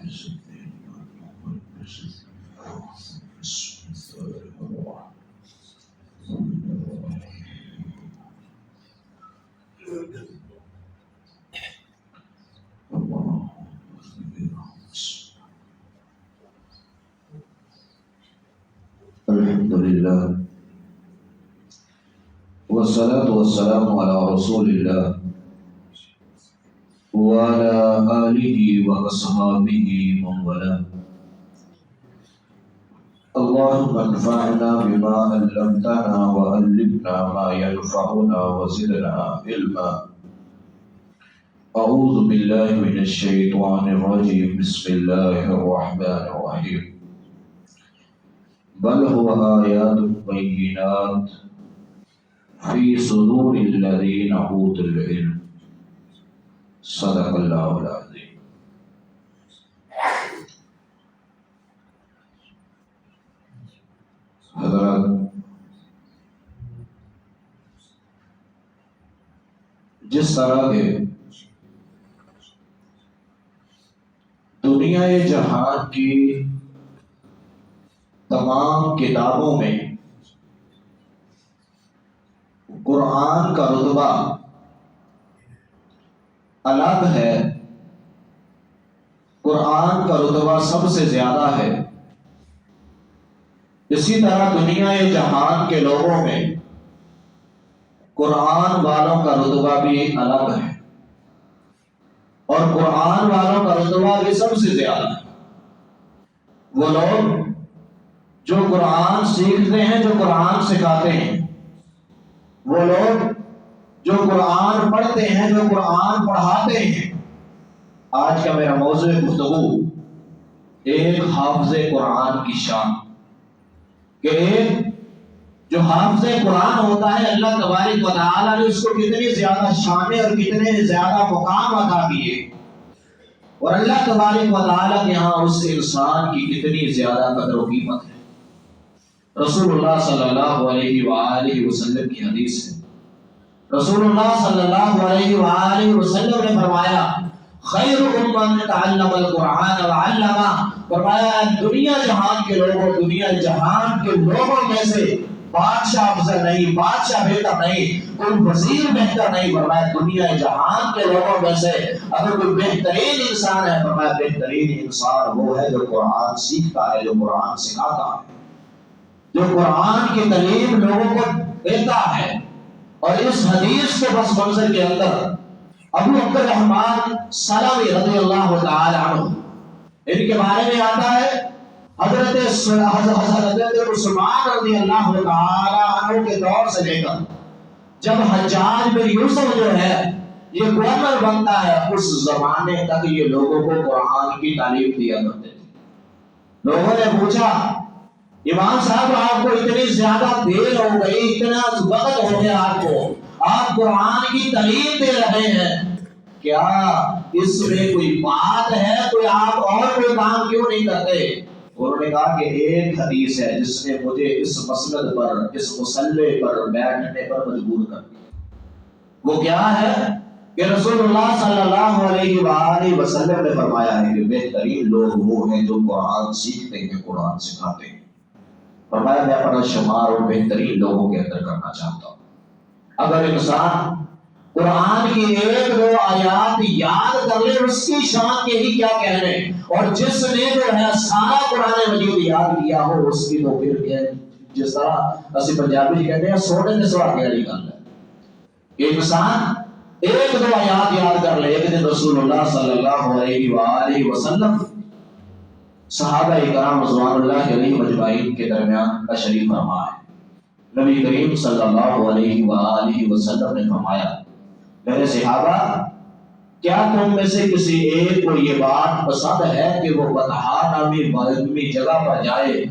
الحمد لله والصلاة والسلام على رسول الله وعلى آله وأصحابه من والاه. اللهم انفعنا بما علمتنا وعلمنا ما ينفعنا وزدنا علما. أعوذ بالله من الشيطان الرجيم. بسم الله الرحمن الرحيم. بل هو آيات بينات في صدور الذين أوتوا العلم. صدق اللہ العظیم. حضرات، جس طرح کے دنیا جہان کی تمام کتابوں میں قرآن کا رتبہ الگ ہے، قرآن کا رتبہ سب سے زیادہ ہے، اسی طرح دنیا جہان کے لوگوں میں قرآن والوں کا رتبہ بھی الگ ہے، اور قرآن والوں کا رتبہ بھی سب سے زیادہ ہے۔ وہ لوگ جو قرآن سیکھتے ہیں، جو قرآن سکھاتے ہیں، وہ لوگ جو قرآن پڑھتے ہیں، جو قرآن پڑھاتے ہیں۔ آج کا میرا موضوع گفتگو ایک حافظ قرآن کی شان، کہ ایک جو حافظ قرآن ہوتا ہے، اللہ تبارک و تعالیٰ نے اس کو کتنی زیادہ شانیں اور کتنے زیادہ مقام عطا کیے، اور اللہ تبارک و تعالیٰ کے یہاں اس انسان کی کتنی زیادہ قدر و قیمت ہے۔ رسول اللہ صلی اللہ علیہ وآلہ وسلم کی حدیث ہے، رسول اللہ صلی اللہ علیہ وآلہ وسلم نے فرمایا خیرکم من تعلم القرآن وعلمہ، فرمایا دنیا جہان کے لوگوں میں سے بادشاہ افضل نہیں، بادشاہ بہتر نہیں، کوئی وزیر بہتر نہیں، فرمایا دنیا جہان کے لوگوں میں سے اگر کوئی بہترین انسان ہے، فرمایا بہترین انسان وہ ہے جو قرآن سیکھتا ہے، جو قرآن سکھاتا ہے، جو قرآن کی تعلیم لوگوں کو دیتا ہے۔ اور اس حدیث کے پس منظر کے اندر ابو عبد الرحمن سلمی رضی اللہ تعالی عنہ، ان کے بارے میں آتا ہے حضرت عثمان رضی اللہ تعالی عنہ کے دور سے لے کر جب حجاج بن یوسف جو ہے یہ گورنر بنتا ہے، اس زمانے تک یہ لوگوں کو قرآن کی تعلیم دیا کرتے تھے۔ لوگوں نے پوچھا امام صاحب آپ کو اتنی زیادہ دیر ہو گئی، اتنا وقت ہو گیا آپ قرآن کی تعلیم دے رہے ہیں، کیا اس میں کوئی بات ہے؟ کوئی آپ اور کوئی کام کیوں نہیں کرتے؟ انہوں نے کہا کہ ایک حدیث ہے جس نے مجھے اس مسند پر، اس مصلی پر بیٹھنے پر مجبور کر دیا۔ وہ کیا ہے کہ رسول اللہ صلی اللہ علیہ وآلہ وسلم نے فرمایا ہے کہ بہترین لوگ وہ ہیں جو قرآن سیکھتے ہیں، قرآن سکھاتے ہیں۔ فرمایا میں اپنا شمار اور بہترین لوگوں کے اندر کرنا چاہتا ہوں۔ اگر انسان قرآن کی ایک دو آیات یاد کر لے، اس کی شان کے ہی کیا کہنے، اور جس نے جو ہے سارا قرآن مجید یاد کیا ہو اس کی تو پھر جس طرح اسی پنجابی کہتے ہیں سونے نے سوا کیا نکل ہے۔ انسان ایک دو آیات یاد کر لے۔ ایک دن رسول اللہ صلی اللہ علیہ وآلہ وسلم صحابہ اکرام رضوان اللہ علیہ مجمعین کے درمیان تشریف فرما ہے۔ نبی کریم صلی اللہ علیہ وآلہ وسلم نے فرمایا میرے صحابہ، کیا تم میں سے کسی ایک کو یہ بات پسند ہے کہ وہ بطحا نامی جگہ پر جائے،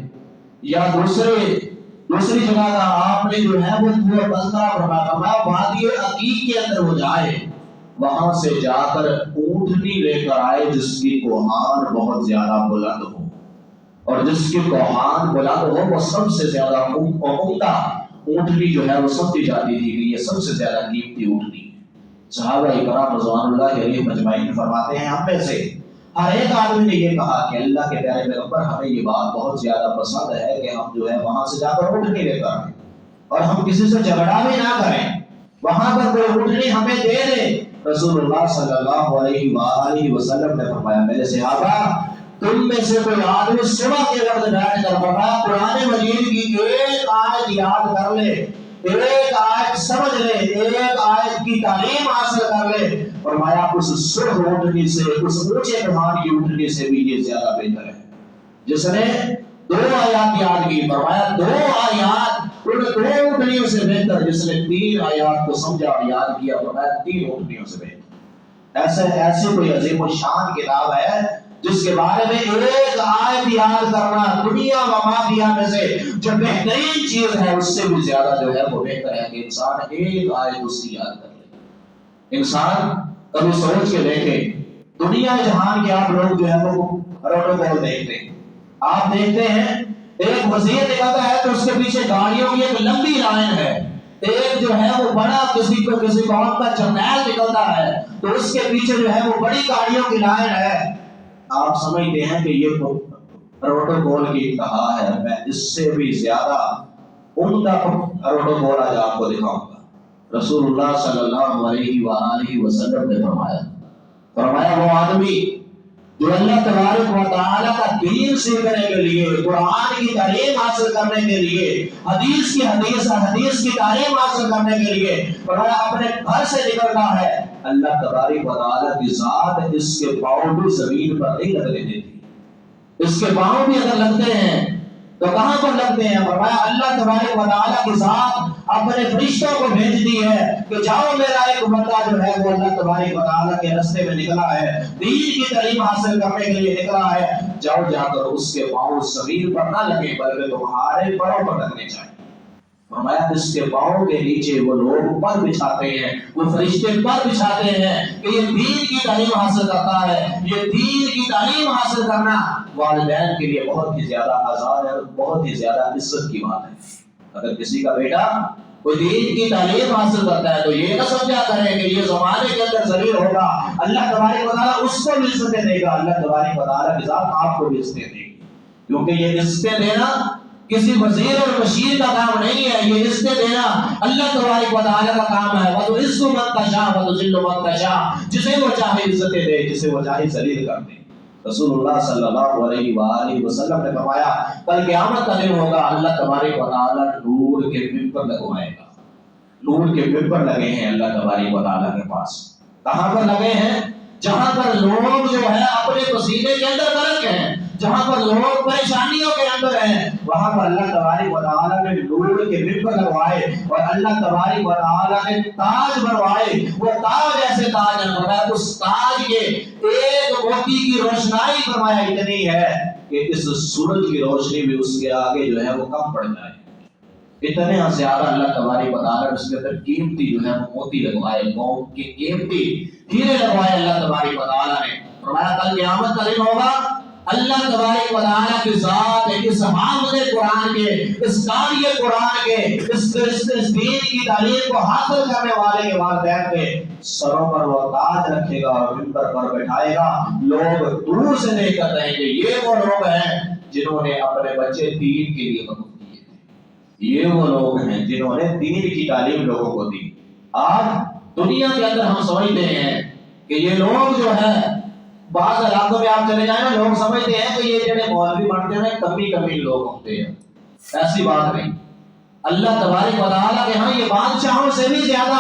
یا دوسری جگہ کا آپ نے جو ہے وہ تذکرہ فرمایا وادی عقیق کے اندر وہ جائے، وہاں سے جا کر اونٹنی لے کر آئے جس کی کوہان بہت زیادہ بلند ہو، اور جس کی کوہان بلند ہو وہ سب سے زیادہ عمدہ اونٹنی جو ہے وہ سمجھی جاتی تھی کہ یہ سب سے زیادہ قیمتی اونٹنی ہے۔ صحابہ اکرام رضوان اللہ علیہ مجمعین فرماتے ہیں ہم میں سے ہر ایک آدمی نے یہ کہا کہ اللہ کے پیارے پیغمبر ہمیں یہ بات بہت زیادہ پسند ہے کہ ہم جو ہے وہاں سے جا کر اونٹنی لے کر آئیں اور ہم کسی سے جھگڑا بھی نہ کریں، وہاں پر کوئی اونٹنی ہمیں دے دے۔ رسول اللہ صلی اللہ علیہ وآلہ وسلم نے فرمایا میرے صحابہ تم میں سے کوئی آدمی صبح کے وقت بیٹھ کر فرمایا قرآن مجید کی ایک آیت یاد کر لے، ایک آیت سمجھ لے، ایک آیت کی تعلیم حاصل کر لے، فرمایا اس سرخ اونٹنی سے، اس اونچے پہاڑ کی اونٹنی سے بھی یہ زیادہ بہتر ہے۔ جس نے 2 آیات یاد کی، فرمایا 2 آیات ان 2 اونٹنیوں سے بہتر، جس نے 3 آیات کو سمجھا اور یاد کیا، فرمایا 3 اونٹنیوں سے بہتر۔ ایسے کوئی عظیم الشان کتاب ہے جس کے بارے میں ایک آیت یاد کرنا دنیا و ما فیہا میں سے جو بہترین چیز ہے اس سے بھی زیادہ جو ہے وہ بہتر ہے کہ انسان ایک آیت اس کی یاد کر لے۔ انسان کبھی سوچ کے دیکھے دنیا جہان کے آپ لوگ جو ہے وہ پروٹوکول دیکھتے ہیں، آپ دیکھتے ہیں ایک وزیر نکلتا ہے تو اس کے پیچھے گاڑیوں کی ایک لمبی لائن ہے، ایک جو ہے وہ بڑا کسی قوم کا جرنیل نکلتا ہے تو اس کے پیچھے جو ہے وہ بڑی گاڑیوں کی لائن ہے۔ آپ سمجھتے ہیں کہ یہ پروٹوکول کی انتہا ہے، میں اس سے بھی زیادہ عمدہ پروٹوکول آج آپ کو دکھاؤں گا۔ رسول اللہ صلی اللہ علیہ وآلہ وسلم نے فرمایا وہ آدمی جو اللہ تبارک و تعالیٰ کا دین سیکھنے کے لیے، قرآن کی تعلیم حاصل کرنے کے لیے، حدیث کی تعلیم حاصل کرنے کے لیے اپنے گھر سے نکلتا ہے، اللہ تبارک و تعالیٰ کی ذات اس کے پاؤں بھی زمین پر نہیں لگنے دیتی۔ اس کے پاؤں بھی اگر لگتے ہیں تو کہاں پر لگتے ہیں؟ فرمایا اللہ تبارک و تعالیٰ کی ذات اپنے فرشتوں کو بھیجتی ہے کہ جاؤ میرا ایک بندہ جو ہے وہ اللہ تبارک و تعالیٰ کے راستے میں نکلا ہے، دین کی تعلیم حاصل کرنے کے لیے نکلا ہے، جاؤ جا کر اس کے پاؤں زمین پر نہ لگے بلکہ تمہارے پاؤں پر لگنے چاہیے۔ فرمایا اس کے پاؤں کے نیچے وہ لوگ پر بچھاتے ہیں، وہ فرشتے پر بچھاتے ہیں کہ یہ دین کی تعلیم حاصل کرتا ہے۔ یہ دین کی تعلیم حاصل کرنا والدین کے لیے بہت ہی زیادہ آزاد ہے، بہت ہی زیادہ عزت کی بات ہے۔ اگر کسی کا بیٹا کوئی دین کی تعلیم حاصل کرتا ہے تو یہ نہ سمجھا کرے کہ یہ زمانے کے اندر ذلیل ہوگا، اللہ تبارک و تعالیٰ اس کو بھی عزتیں دے گا، اللہ تبارک و تعالیٰ کی ذات آپ کو بھی عزتیں دے گی، کیونکہ یہ عزتیں دینا کسی وزیر اور بشیر کا کام نہیں ہے، یہ عزتیں دینا اللہ تبارک و تعالیٰ کا کام ہے۔ وَتُعِزُّ مَن تَشَاءُ وَتُذِلُّ مَن تَشَاءُ، جسے وہ چاہے عزتیں دے، جسے وہ چاہے ذلیل کر دے۔ رسول اللہ صلی اللہ علیہ وآلہ وسلم نے فرمایا کل قیامت کا دن ہوگا، اللہ تبارک و تعالیٰ نور کے ممبر لگوائے گا۔ نور کے ممبر لگے ہیں اللہ تبارک و تعالیٰ کے پاس، کہاں پر لگے ہیں؟ جہاں پر لوگ جو ہے اپنے پسینے کے اندر غرق ہیں، جہاں پر لوگ پریشانیوں کے اندر ہیں، وہاں پر اللہ تبارک و تعالیٰ نے نور کے ممبر لگوائے اور اللہ تبارک و تعالیٰ نے تاج بنوائے۔ وہ تاج ایسے تاج ہیں، فرمایا اس تاج کے ایک موتی کی روشنائی فرمایا اتنی ہے کہ اس سورج کی روشنی بھی اس کے آگے جو ہے وہ کم پڑ جائے۔ اتنے زیادہ اللہ تبارک و تعالیٰ نے اس کے اندر قیمتی جو ہے وہ موتی لگوائے، قوم کے قیمتی ہیرے لگوائے اللہ تبارک و تعالیٰ نے۔ فرمایا کل قیامت کا دن ہوگا، اللہ تبارک و تعالیٰ کی ذات اس حافظ قرآن کے، اس قاری قرآن کے، اس دین کی تعلیم کو حاصل کرنے والے کے والدین کے سروں پر وہ تاج رکھے گا اور منبر پر بیٹھائے گا۔ لوگ دور سے دیکھ کر کہیں گے یہ وہ لوگ ہیں جنہوں نے اپنے بچے دین کے لیے وقف کیے تھے، یہ وہ لوگ ہیں جنہوں نے دین کی تعلیم لوگوں کو دی۔ آج دنیا کے اندر ہم سمجھتے ہیں کہ یہ لوگ جو ہے بعض علاقوں میں آپ چلے جائیں لوگ سمجھتے ہیں کہ یہ جنہیں مولوی بنتے ہیں کمی لوگ ہوتے ہیں، ایسی بات نہیں۔ اللہ تبارک و تعالیٰ کے ہاں یہ بادشاہوں سے بھی زیادہ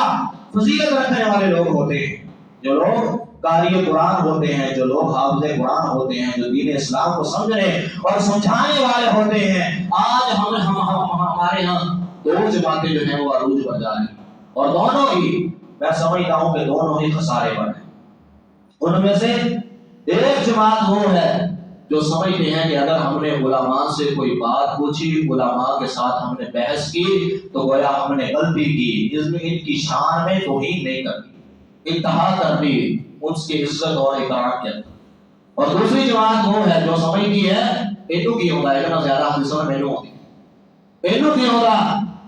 فضیلت رکھنے والے لوگ ہوتے ہیں، جو لوگ قاری قرآن ہوتے ہیں، جو لوگ حافظ قرآن ہوتے ہیں، جو دین اسلام کو سمجھنے اور سمجھانے والے ہوتے ہیں۔ آج ہمارے ہاں 2 جماعتیں جو ہیں وہ عروج پر جا رہی ہیں اور دونوں ہی میں سمجھتا ہوں کہ دونوں ہی خسارے پر ہیں۔ ان میں سے ایک جماعت وہ ہے جو سمجھتے ہیں کہ اگر ہم نے علماء سے کوئی بات پوچھی، علماء کے ساتھ ہم نے بحث کی تو گویا ہم نے غلطی کی، اس میں ان کی شان میں توہین نہیں کرنی، انتہا کر دی اس کی عزت اور اکرام کیا۔ اور دوسری جماعت وہ ہے جو سمجھتی ہے اینو کی ہوتا ہے اتنا زیادہ حدیثوں میں مینو ہوتی ہے، اینو کی ہوتا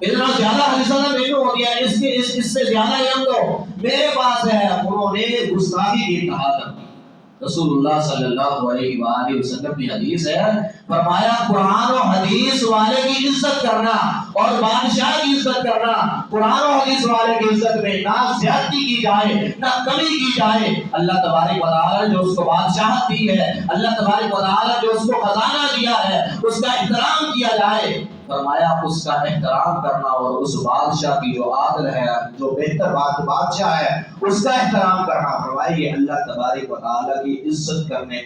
اتنا زیادہ حدیثوں میں مینو ہوتی ہے، اس سے زیادہ علم تو میرے پاس ہے۔ انہوں نے گستاخی کی انتہا کر دی، رسول اللہ صلی اللہ علیہ وآلہ وسلم کی حدیث ہے، فرمایا قرآن و حدیث والے کی عزت کرنا اور بادشاہ کی عزت کرنا، قرآن و حدیث والے کی عزت میں نہ زیادتی کی جائے نہ کمی کی جائے۔ اللہ تبارک و تعالی جو اس کو بادشاہت دی ہے، اللہ تبارک و تعالی جو اس کو خزانہ دیا ہے، اس کا احترام کیا جائے۔ فرمایا اس کا احترام کرنا اور اس بادشاہ کی جو عادل ہے، جو بہتر بادشاہ ہے، اس کا احترام کرنا۔ فرمایا یہ اللہ تبارک و تعالی کی عزت کرنے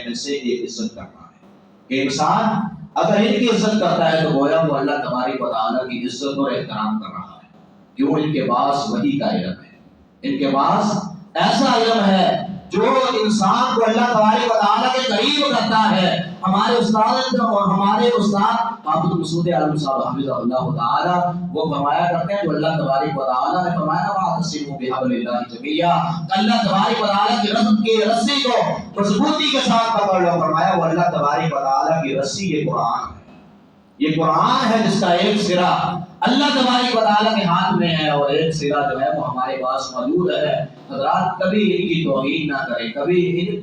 میں سے ایک عزت کرنا ہے۔ کہ انسان اگر ان کی عزت کرتا ہے تو گویا وہ اللہ تبارک و تعالی کی عزت اور احترام کر رہا ہے۔ کیوں؟ ان کے پاس وحی کا علم ہے، ان کے پاس ایسا علم ہے جو انسان کو اللہ تبارک و تعالی کے قریب کرتا ہے۔ ہمارے استاد اور ہمارے استاد حافظ مسعود عالم صاحب حفظہ اللہ تعالی وہ فرمایا کرتے ہیں، جو اللہ تبارک و تعالی نے فرمایا واعتصموا بحبل اللہ جميعا، اللہ تبارک و تعالی کی رسی کو مضبوطی کے ساتھ پکڑ لو۔ فرمایا وہ اللہ تبارک و تعالی کی رسی یہ قرآن ہے، یہ قرآن ہے جس کا ایک سرا اللہ تبارک و تعالی کے ہاتھ میں ہے اور ایک سرا جو ہے وہ ہمارے پاس موجود ہے۔ حضرات کبھی ان کی توہین نہ کریں، کبھی ان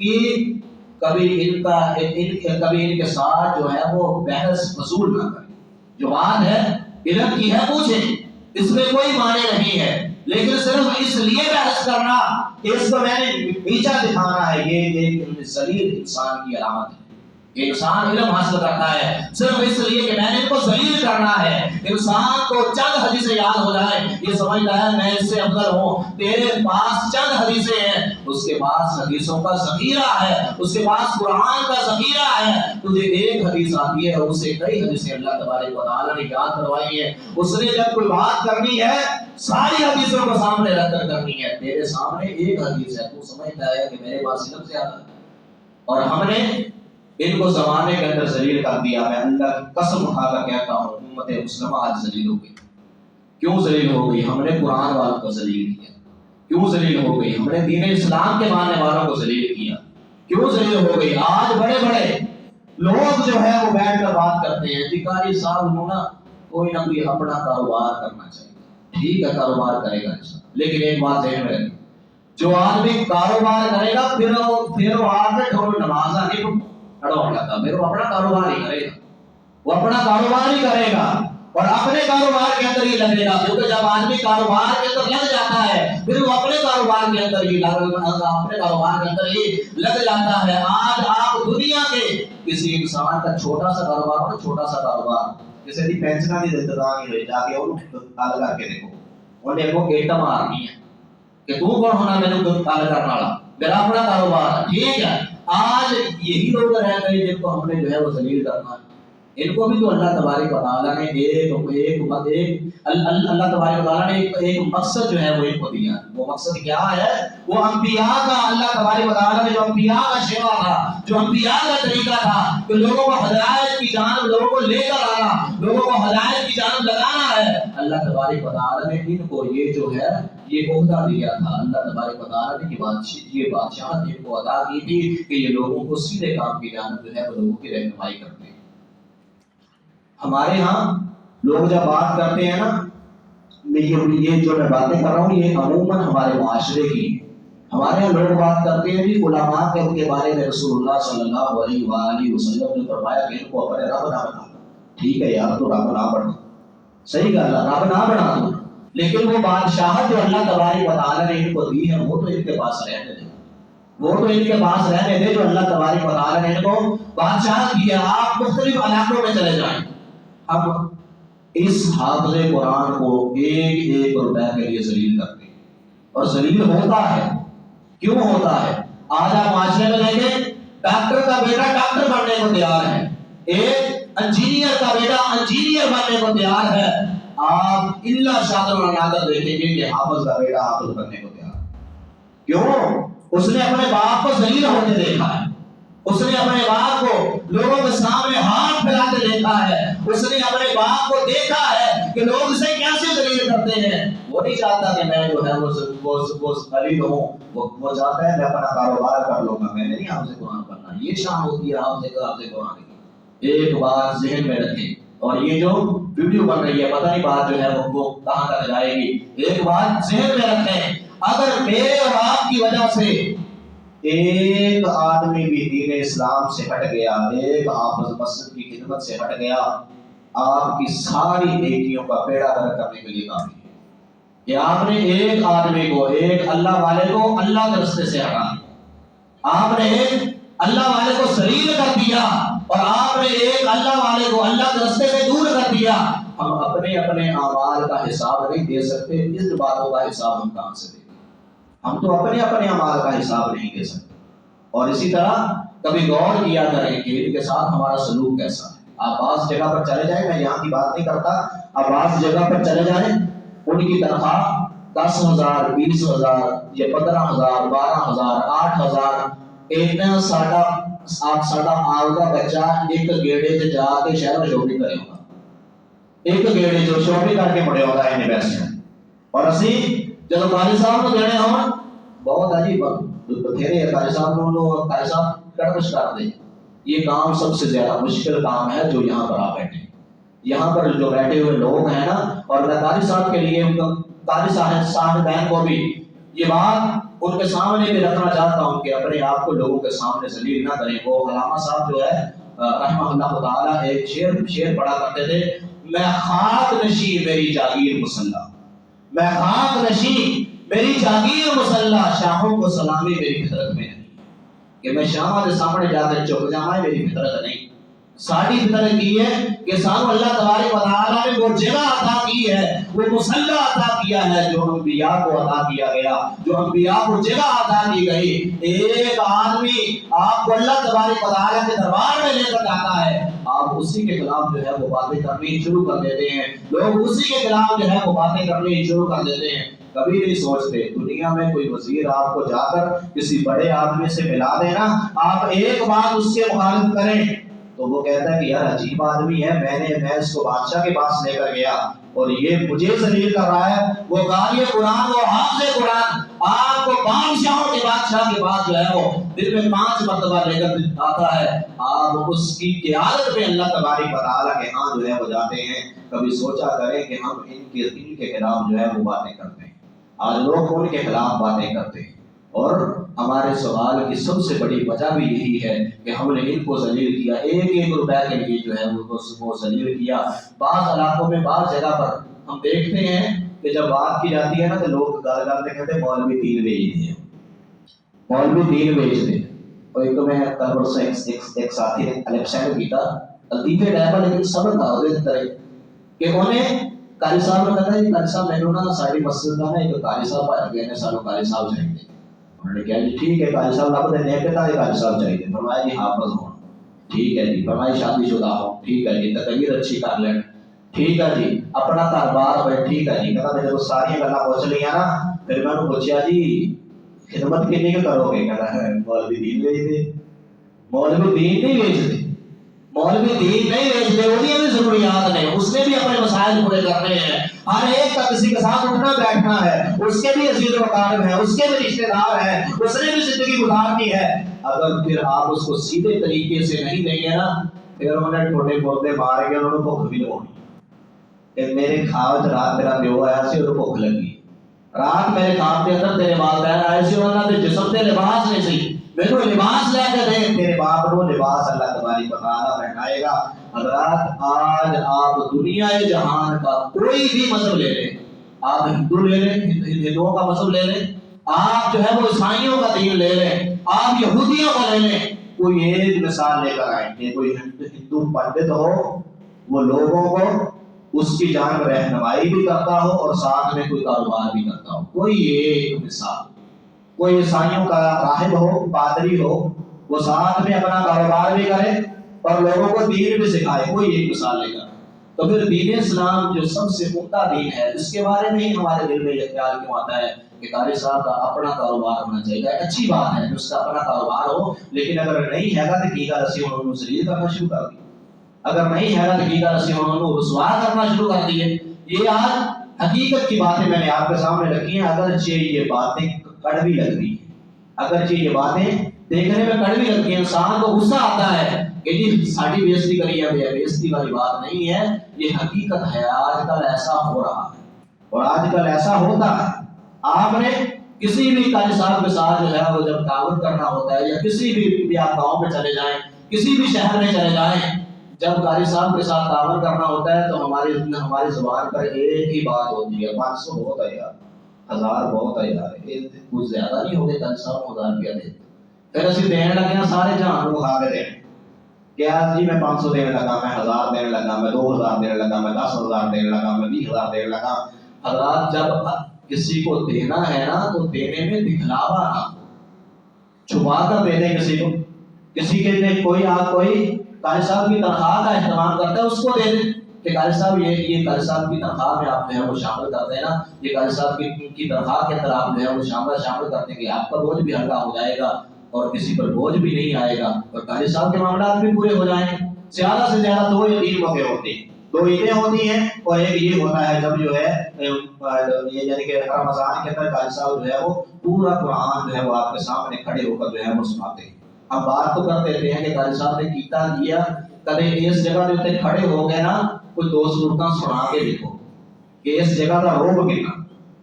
کے ساتھ جو ہے وہ بحث فضول نہ کریں۔ جو بات ہے علم کی ہے پوچھیں، اس میں کوئی معنی نہیں ہے، لیکن صرف اس لیے بحث کرنا کہ اس کو میں نے نیچا دکھانا ہے، یہ ایک ذلیل انسان کی علامت ہے۔ انسان علم حاصل کرتا ہے صرف اس لیے کہ میں نے ان کو ذلیل کرنا ہے۔ انسان کو چند حدیثیں یاد ہو جائے، یہ سمجھتا ہے میں اس سے افضل ہوں۔ تیرے پاس چند حدیثیں ہیں، اس کے پاس حدیثوں کا ذخیرہ ہے، اس کے پاس قرآن کا ذخیرہ ہے۔ تجھے ایک حدیث آتی ہے اور اس سے کئی حدیثیں اللہ تبارک و تعالی نے یاد کروائی ہیں۔ اس نے جب کوئی بات کرنی ہے ساری حدیثوں کو سامنے رکھ کر کرنی ہے۔ تیرے سامنے ایک حدیث ہے، تو سمجھتا ہے کہ میرے پاس علم زیادہ ہے، اور ہم نے ان کو زمانے کے اندر ذلیل کر دیا۔ میں اللہ کی قسم اٹھا کر کہتا ہوں امت مسلمہ آج ذلیل ہو گئی۔ کیوں ذلیل ہو گئی؟ ہم نے قرآن والوں کو ذلیل کیا۔ کیوں ذلیل ہو گئی؟ ہم نے دین اسلام کے ماننے والوں کو ذلیل کیا۔ کیوں ذلیل ہو گئی؟ آج بڑے بڑے لوگ جو ہے وہ بیٹھ کر بات کرتے ہیں، جی قاری صاحب انہوں نا کوئی نہ کوئی اپنا کاروبار کرنا چاہیے۔ ٹھیک ہے کاروبار کرے گا لیکن ایک بات ذہن میں رکھیں، جو آدمی کاروبار کرے گا پھر وہ آدمی نماز نہیں پھر وہ اپنا کاروبار ہی کرے گا، وہ اپنا کاروبار ہی کرے گا اور اپنے کاروبار کے اندر ہی لگے گا۔ کیونکہ جب آدمی کاروبار کے اندر لگ جاتا ہے پھر وہ اپنے کاروبار کے اندر ہی لگ جاتا ہے۔ آج آپ دنیا کے کسی انسان کا چھوٹا سا کاروبار ہو، چھوٹا سا کاروبار کسی کی پینشن کی انتظام نہیں ہوئی، جا کے انہوں کال کر کے دیکھو، انہیں کو ایٹم مارنی ہے کہ تو کون ہونا میرے کو کال کرنے والا، میرا اپنا کاروبار ہے۔ ٹھیک ہے، آج یہی لوگ رہ گئے جن کو ہم نے جو ہے وہ ذلیل کرنا ہے۔ ان کو بھی تو اللہ تبارک و تعالیٰ نے اللہ تبارک و تعالیٰ نے ایک مقصد جو ہے وہ ان کو دیا۔ وہ مقصد کیا ہے؟ وہ انبیاء کا، اللہ تبارک و تعالیٰ نے جو انبیاء کا شیوا تھا، جو انبیاء کا طریقہ تھا کہ لوگوں کو ہدایت کی جانب لوگوں کو لے کر آنا، لوگوں کو ہدایت کی جانب لگانا ہے۔ اللہ تبارک و تعالیٰ نے ان کو یہ جو ہے یہ عہدہ دیا تھا۔ اللہ تبارک و تعالیٰ نے یہ بادشاہت ان کو عطا کی تھی کہ یہ لوگوں کو سیدھے کام کی جانب جو ہے وہ لوگوں کی رہنمائی کرتے ہیں۔ ہمارے ہاں لوگ جب بات کرتے ہیں نا، یہ جو میں باتیں کر رہا ہوں یہ عموماً ہمارے معاشرے کی ہے۔ ہمارے یہاں لوگ بات کرتے ہیں جی علماء کے بارے میں رسول اللہ صلی اللہ علیہ وآلہ وسلم نے فرمایا کہ ان کو اپنے رب نہ بنا۔ ٹھیک ہے یار، تو رب نہ بنا، صحیح گل ہے، رب نہ بنا دو، لیکن وہ بادشاہت جو اللہ تبارک و تعالیٰ نے ان کو دی ہے وہ تو ان کے پاس رہنے دے، وہ تو ان کے پاس رہنے دے جو اللہ تبارک و تعالیٰ نے ان کو بادشاہت دی ہے۔ آپ مختلف علاقوں میں چلے جائیں، اب اس حافظ قرآن کو ایک ایک روپے کے لیے ذلیل کرتے ہیں، اور ذلیل ہوتا ہے۔ کیوں ہوتا ہے؟ آج آپ معاشرے میں دیکھیں، ڈاکٹر کا بیٹا ڈاکٹر بننے کو تیار ہے، ایک انجینئر کا بیٹا انجینئر بننے کو تیار ہے۔ آپ اللہ شادر اور نادر دیکھیں گے کہ حافظ کا بیٹا حافظ بننے کو تیار ہے۔ کیوں؟ اس نے اپنے باپ کو ذلیل ہوتے دیکھا ہے، اس نے اپنے باپ کو لوگوں کے سامنے ہاتھ پھیلاتے دیکھا ہے، اس نے اپنے باپ کو دیکھا ہے کہ لوگ اسے کیسے ذلیل کرتے ہیں۔ وہ نہیں چاہتا کہ میں جو ہے وہ ذلیل ہوں، وہ چاہتا ہے میں اپنا کاروبار کر لوں گا، میں نہیں حافظ قرآن پڑھنا۔ یہ شان ہوتی ہے حافظ قرآن کی۔ ایک بات ذہن میں رکھیں، اور یہ جو ویڈیو بن رہی ہے پتہ نہیں بات جو ہے وہ کہاں تک جائے گی، ایک بات ذہن میں رکھیں، اگر میرے اور آپ کی وجہ سے ایک آدمی بھی دین اسلام سے ہٹ گیا، ایک حافظ مسجد کی خدمت سے ہٹ گیا، آپ کی ساری نیکیوں کا بیڑا غرق کرنے کے لیے کافی ہے کہ آپ نے ایک آدمی کو، ایک اللہ والے کو اللہ کے راستے سے ہٹا دیا، آپ نے ایک اللہ والے کو ذلیل کر دیا اور آپ نے ایک اللہ والے کو اللہ کے راستے سے دور کر دیا۔ ہم اپنے اپنے اعمال کا حساب نہیں دے سکتے، اس باتوں کا حساب ہم کہاں سے دیں؟ ہم تو اپنے اپنے اعمال کا حساب نہیں دے سکتے۔ اور اسی طرح کبھی غور کیا کریں کہ ان کے ساتھ ہمارا سلوک کیسا ہے۔ آپ بعض جگہ پر چلے جائیں، میں یہاں کی بات نہیں کرتا، آپ بعض جگہ پر چلے جائیں، ان کی تنخواہ 10,000 20,000 یا 15,000 12,000 8,000، اتنا ساڈا آؤگا بچہ ایک گیڑے سے جا کے شہر میں شاپنگ کرے گا، ایک گیڑے جو شاپنگ کر کے مڑے ہوگا ان پیسے، اور اسی جب قاری صاحب کو دینے ہوں بہت عجیب بتھیرے ہے، قاری صاحب کڑکش کر دے۔ یہ کام سب سے زیادہ مشکل کام ہے جو یہاں پر آپ بیٹھے، یہاں پر جو بیٹھے ہوئے لوگ ہیں نا، اور میں قاری صاحب کے لیے قاری صاحب بہن کو بھی یہ بات ان کے سامنے بھی رکھنا چاہتا ہوں کہ اپنے آپ کو لوگوں کے سامنے ذلیل نہ کریں۔ وہ علامہ صاحب جو ہے رحمہ اللہ تعالی ایک شعر پڑھا کرتے تھے، میں خاک نشی میری جاگیر مسلح، میں خاک نشی میری جاگیر مسلح، شاہوں کو سلامی میری فطرت میں نہیں، کہ میں شاہوں کے سامنے جا کر چک جاؤں میری فطرت نہیں۔ ساری فطرت کی ہے کہ سانو اللہ تبارک و تعالی نے وہ جگہ عطا کی ہے، وہ مسلح عطا کیا ہے جو انبیاء کو عطا کیا گیا، جو انبیاء کو جگہ عطا کی گئی۔ ایک آدمی آپ کو اللہ تبارک و تعالی کے دربار میں لے کر جاتا ہے، آپ اسی کے خلاف جو ہے وہ باتیں کرنی شروع کر دیتے ہیں، لوگ اسی کے خلاف جو ہے وہ باتیں کرنی شروع کر دیتے ہیں۔ کبھی نہیں سوچتے دنیا میں کوئی وزیر آپ کو جا کر کسی بڑے آدمی سے ملا دینا، آپ ایک بات اس سے مخالف کریں تو وہ کہتا ہے کہ یار عجیب آدمی ہے، میں اس کو بادشاہ کے پاس لے کر گیا اور یہ مجھے ذلیل کر رہا ہے۔ وہ قاری قرآن، وہ حافظ قرآن آپ کو بادشاہوں کے بادشاہ کے پاس جو ہے وہ دن میں 5 مرتبہ لے کر آتا ہے، آپ اس کی قیادت میں اللہ تبارک و تعالیٰ کے ہاں جو ہے وہ جاتے ہیں۔ کبھی سوچا کریں کہ ہم ان کے خلاف جو ہے وہ باتیں کرتے ہیں، آج لوگ ان کے خلاف باتیں کرتے ہیں، اور ہمارے سوال کی سب سے بڑی وجہ بھی یہی ہے کہ ہم نے ان کو ذلیل کیا، ایک روپے کے لیے جو ہے وہ ذلیل کیا۔ بعض علاقوں میں بعض جگہ پر ہم دیکھتے ہیں کہ جب بات کی جاتی ہے نا تو لوگ گال کرتے کہتے ہیں مولوی دین بیچ دے، مولوی دین بیچ دے۔ اور ایک تو میں کل سے ایک ساتھی نے الیکشن کیا تھا لطیفے ٹائپ، لیکن سبق تھا اس طرح کہ انہیں قاری صاحب نے کہا کہ قاری صاحب میں نے نا ساری مسجد کا نا ایک قاری صاحب آ گئے نے، سانو قاری صاحب چاہیے۔ انہوں نے کہا جی ٹھیک ہے قاری صاحب آپ نے نیک کہتا ہے قاری صاحب چاہیے، فرمایا جی حافظ ہوں، ٹھیک ہے جی، فرمایا شادی شدہ ہو، ٹھیک ہے جی، تقریر اچھی کر لیں، ٹھیک ہے جی، اپنا کاروبار ہوئے، ٹھیک ہے جی۔ کہتا میں جب ساری گلاں پوچھ لیا نا پھر میں نے پوچھا جی خدمت کنی کرو گے؟ کہتا ہے مولوی دین بیچ دے۔ مولوی دین نہیں بیچ دے، مولوی دین نہیں بیچتے، وہ بھی ضروریات نے، اس نے بھی اپنے مسائل پورے کرنے ہیں، ہر ایک کا کسی کے ساتھ اٹھنا بیٹھنا ہے، اس کے بھی عزیز و اقارب ہیں، اس کے بھی رشتے دار ہیں، اس نے بھی زندگی گزارنی ہے۔ اگر پھر آپ اس کو سیدھے طریقے سے نہیں دیں گے نا پھر انہوں نے ٹھوٹے بولتے مار کے انہوں نے بھوک بھی لگانی کہ میرے خواب رات میرا پیو آیا سی اور بھوک لگی، رات میرے خواب کے اندر تیرے والدین آئے سی، انہوں نے جسم تے لباس نہیں سی، میرے لباس لے کے دے، تیرے باپ کو لباس اللہ تبارک و تعالیٰ پہنائے گا۔ حضرات آج آپ دنیا جہان کا کوئی بھی مذہب لے لیں، آپ ہندو لے لیں، ہندوؤں کا مذہب لے لیں، آپ جو ہے وہ عیسائیوں کا دین لے لیں، آپ یہودیوں کا لے لیں، کوئی ایک مثال لے کر آئیں کہ کوئی ہندو پنڈت ہو وہ لوگوں کو اس کی جانب رہنمائی بھی کرتا ہو اور ساتھ میں کوئی کاروبار بھی کرتا ہو، کوئی ایک مثال۔ کوئی عیسائیوں کا راہب ہو، پادری ہو، وہ ساتھ میں اپنا کاروبار بھی کرے اور لوگوں کو دین بھی سکھائے، کوئی ایک مثال لے کر، تو پھر دین اسلام جو سب سے عمدہ دین ہے اس کے بارے میں ہی ہمارے دل میں یہ خیال کیوں آتا ہے کہ قاری صاحب کا اپنا کاروبار ہونا چاہیے۔ اچھی بات ہے کہ اس کا اپنا کاروبار ہو، لیکن اگر نہیں ہے گا تو کی گل اسی انہوں نے ذلیل کرنا شروع کر دی، اگر نہیں ہے گا تو کی گل اسی انہوں نے رسوا کرنا شروع کر دی ہے۔ یہ آج حقیقت کی باتیں میں نے آپ کے سامنے رکھی ہیں، اگرچہ یہ باتیں کڑوی لگ رہی ہے، اگرچہ یہ باتیں دیکھنے میں کڑوی لگتی ہیں، انسان کو غصہ آتا ہے کہ جی ساڑی بےزتی کری ہے، بےزتی والی بات نہیں ہے، یہ حقیقت ہے۔ آج کل ایسا ہو رہا ہے اور آج کل ایسا ہوتا ہے۔ آپ نے کسی بھی قاری صاحب کے ساتھ جو ہے وہ جب تعاون کرنا ہوتا ہے یا کسی بھی آپ گاؤں میں چلے جائیں، کسی بھی شہر میں چلے جائیں، جب قاری صاحب کے ساتھ تعاون کرنا ہوتا ہے تو ہماری زبان پر ایک ہی بات ہوتی ہے، 500 بہت ہے یار، 1000 بہت ہے یار، یہ کچھ زیادہ نہیں ہو گئے قاری صاحب 1000 روپیہ دے، پھر اسی دین لگے ہیں سارے جہان کو کھا کے دین، کیا جی میں 500 دینے لگا، میں 1000 دینے لگا، میں 2000 دینے لگا، میں 10,000 دینے لگا، میں 20,000 دینے لگا۔ حضرات جب کسی کو دینا ہے نا تو دینے میں دکھلاوا نہ، چھپا کر دے دے کسی کو، کسی کے لیے کوئی قاری صاحب کی تنخواہ کا اہتمام کرتا ہے اس کو دے دے کہ قاری صاحب یہ قاری صاحب کی تنخواہ میں آپ جو ہے وہ شامل کر دینا، یہ قاری صاحب کی تنخواہ کے اندر آپ جو ہے وہ شامل کر دیں گے، آپ کا بوجھ بھی ہلکا ہو جائے گا اور کسی پر بوجھ بھی نہیں آئے گا اور قاری صاحب کے معاملات بھی پورے ہو جائیں گے۔ زیادہ سے زیادہ 2 یا 3 موقع ہوتے ہیں، 2 عیدیں ہوتی ہیں اور ایک یہ ہوتا ہے جب جو ہے یہ یعنی کہ رمضان کے اندر قاری صاحب جو ہے وہ پورا قرآن جو ہے وہ آپ کے سامنے کھڑے ہو کر جو ہے وہ سناتے ہیں۔ ہم بات تو کر دیتے ہیں کہ قاری صاحب نے کیتا کیا، کدے اس جگہ جو تے کھڑے ہو گئے نا کوئی 2 صورتاں سنا کے دیکھو کہ اس جگہ کا روب کتنا،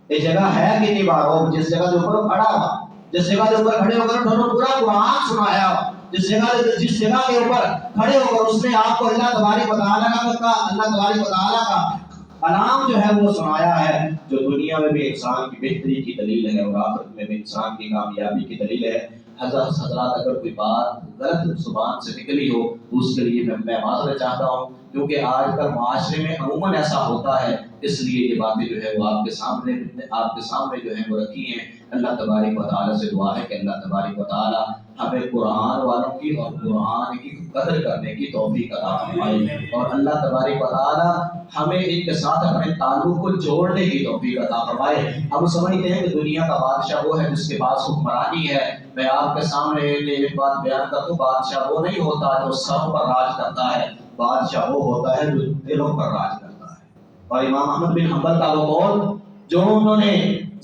یہ جگہ ہے کتنی بار روب، جس جگہ کے اوپر کھڑا ہوا، جس جگہ کے اوپر کھڑے ہو کر انہوں نے پورا قرآن سنایا، جس جگہ کے اوپر کھڑے ہو کر اس نے آپ کو اللہ تبارک و تعالیٰ کا کلام جو ہے وہ سنایا ہے، جو دنیا میں بھی انسان کی بہتری کی دلیل ہے اور آخرت میں بھی انسان کی کامیابی کی دلیل ہے۔ حضرات اگر کوئی بات غلط زبان سے نکلی ہو تو اس کے لیے میں معذرت چاہتا ہوں، کیونکہ آج کل معاشرے میں عموماً ایسا ہوتا ہے، اس لیے یہ باتیں جو ہے وہ آپ کے سامنے جو ہے وہ رکھی ہیں۔ اللہ تبارک و تعالیٰ سے دعا ہے کہ اللہ تبارک و تعالیٰ ہمیں قرآن والوں کی اور قرآن کی قدر کرنے کی توفیق عطا فرمائے، اور اللہ تبارک و تعالیٰ ہمیں ان کے ساتھ اپنے تعلق کو جوڑنے کی توفیق عطا فرمائے۔ ہم سمجھتے ہیں کہ دنیا کا بادشاہ وہ ہے جس کے پاس حکمرانی ہے، میں آپ کے سامنے ایک بات بیان کرتا ہوں، بادشاہ وہ نہیں ہوتا جو سروں پر راج کرتا ہے، بادشاہ وہ ہوتا ہے جو دلوں پر راج کرتا ہے۔ اور امام احمد بن حنبل کا وہ قول جو انہوں نے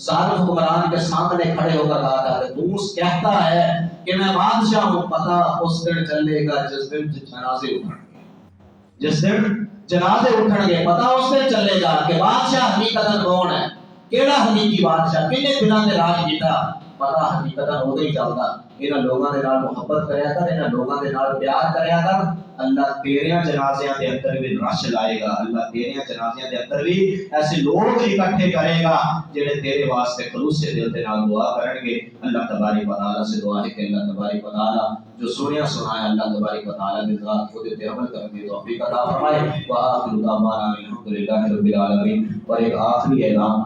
ظالم حکمران کے سامنے کھڑے ہو کر کہا تھا، دوست کہتا ہے کہ میں بادشاہ ہوں، پتہ اس دن چلے گا جس دن جنازے اٹھیں گے، جس دن جنازے اٹھن گے، پتہ اس دن چلے گا کہ بادشاہ حقیقتاً کون ہے، کیڑا حقیقی بادشاہ، کنے دنوں نے راج کیتا، پتہ حقیقتاً اودے ہی چلدا۔ انہاں لوگاں دے نال محبت کریا کر، انہاں لوگاں دے نال پیار کریا کر، اللہ تیرے جنازیاں دے اندر بھی رش لائے گا، اللہ تیرے جنازیاں دے اندر بھی ایسے لوگ اکٹھے کرے گا جڑے تیرے واسطے خلوص دل دے نال دعا کرن گے۔ اللہ تبارک و تعالیٰ سے دعا ہے کہ اللہ تبارک و تعالیٰ جو سنیا سنایا اللہ تبارک و تعالیٰ کی ذات کو دے عمل کرنے کی توفیق عطا فرمائے۔ وآخر دعوانا الحمدللہ رب العالمین۔ اور ایک آخری اعلان